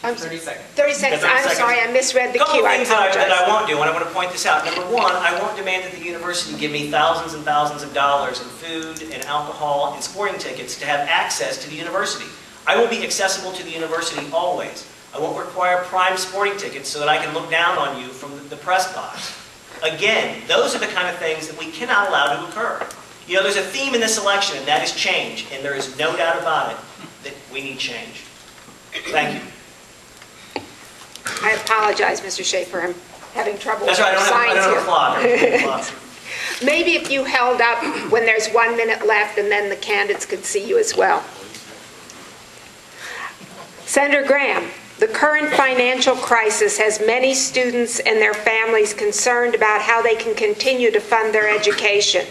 I'm 30 seconds. 30 seconds. I'm sorry, I misread the cue. A couple things that I won't do, and I want to point this out. Number one, I won't demand that the university give me thousands and thousands of dollars in food and alcohol and sporting tickets to have access to the university. I will be accessible to the university always. I won't require prime sporting tickets so that I can look down on you from the press box. Again, those are the kind of things that we cannot allow to occur. You know, there's a theme in this election, and that is change, and there is no doubt about it that we need change. Thank you. I apologize, Mr. Schaefer. I'm having trouble with That's right, I don't have a clock. Maybe if you held up when there's 1 minute left, and then the candidates could see you as well. Senator Graham, the current financial crisis has many students and their families concerned about how they can continue to fund their education.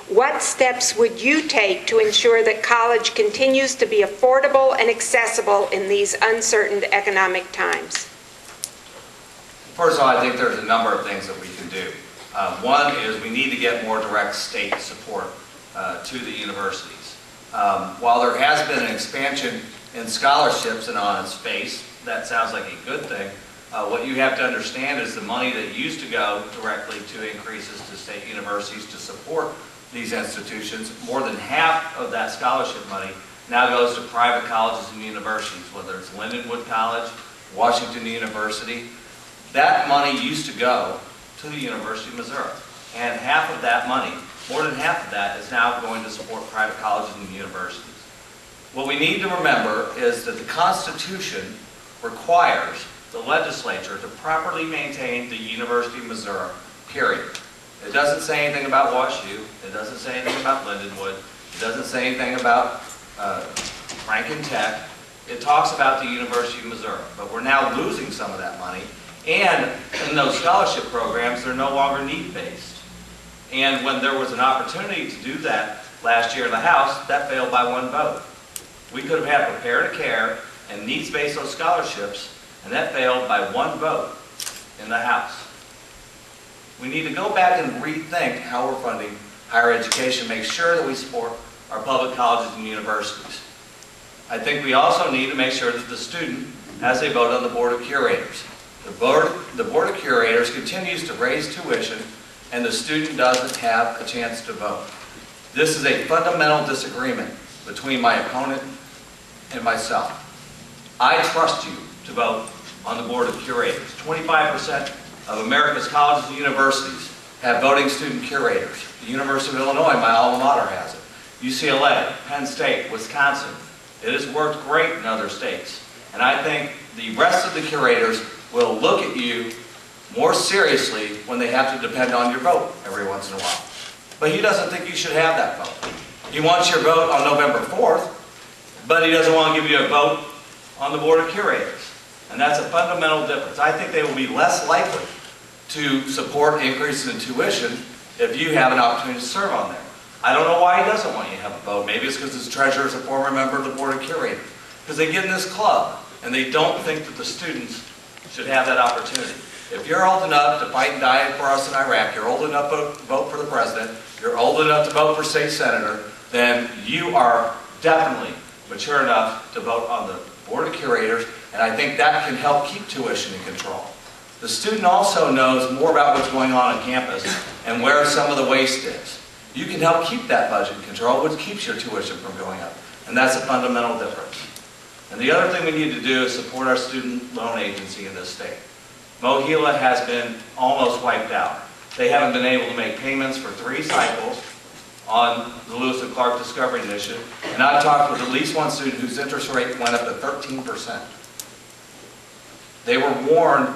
What steps would you take to ensure that college continues to be affordable and accessible in these uncertain economic times? First of all, I think there's a number of things that we can do. One is we need to get more direct state support to the universities. While there has been an expansion in scholarships, and on its face, that sounds like a good thing, what you have to understand is the money that used to go directly to increases to state universities to support these institutions, more than half of that scholarship money now goes to private colleges and universities, whether it's Lindenwood College, Washington University. That money used to go to the University of Missouri, and half of that money, more than half of that, is now going to support private colleges and universities. What we need to remember is that the Constitution requires the legislature to properly maintain the University of Missouri, period. It doesn't say anything about WashU, it doesn't say anything about Lindenwood, it doesn't say anything about Franklin Tech. It talks about the University of Missouri, but we're now losing some of that money, and in those scholarship programs, they're no longer need-based. And when there was an opportunity to do that last year in the House, that failed by 1 vote. We could have had Prepare to Care and needs-based those scholarships, and that failed by 1 vote in the House. We need to go back and rethink how we're funding higher education, make sure that we support our public colleges and universities. I think we also need to make sure that the student has a vote on the Board of Curators. The Board of Curators continues to raise tuition, and the student doesn't have a chance to vote. This is a fundamental disagreement between my opponent and myself. I trust you to vote on the Board of Curators. 25% of America's colleges and universities have voting student curators. The University of Illinois, my alma mater, has it. UCLA, Penn State, Wisconsin. It has worked great in other states. And I think the rest of the curators will look at you more seriously when they have to depend on your vote every once in a while. But he doesn't think you should have that vote. He wants your vote on November 4th, but he doesn't want to give you a vote on the Board of Curators. And that's a fundamental difference. I think they will be less likely to support increases in tuition if you have an opportunity to serve on there. I don't know why he doesn't want you to have a vote. Maybe it's because his treasurer is a former member of the Board of Curators. Because they get in this club, and they don't think that the students should have that opportunity. If you're old enough to fight and die for us in Iraq, you're old enough to vote for the president, you're old enough to vote for state senator, then you are definitely mature enough to vote on the Board of Curators, and I think that can help keep tuition in control. The student also knows more about what's going on campus and where some of the waste is. You can help keep that budget in control, which keeps your tuition from going up, and that's a fundamental difference. And the other thing we need to do is support our student loan agency in this state. Mohila has been almost wiped out. They haven't been able to make payments for 3 cycles on the Lewis and Clark Discovery Initiative, and I've talked with at least one student whose interest rate went up to 13%. They were warned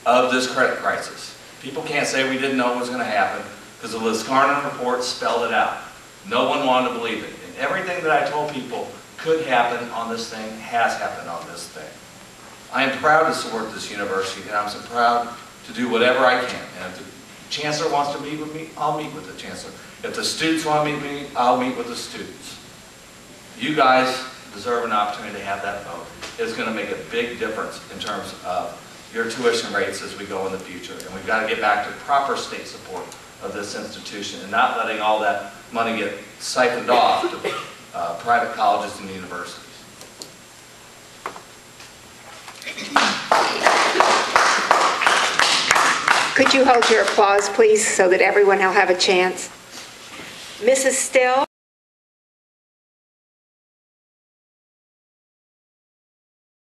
of this credit crisis. People can't say we didn't know it was going to happen because the Liskarnen report spelled it out. No one wanted to believe it. And everything that I told people could happen on this thing has happened on this thing. I am proud to support this university, and I'm so proud to do whatever I can. And if the chancellor wants to meet with me, I'll meet with the chancellor. If the students want to meet with me, I'll meet with the students. You guys deserve an opportunity to have that vote. It's going to make a big difference in terms of your tuition rates as we go in the future. And we've got to get back to proper state support of this institution and not letting all that money get siphoned off to private colleges and universities. Could you hold your applause, please, so that everyone will have a chance? Mrs. Still?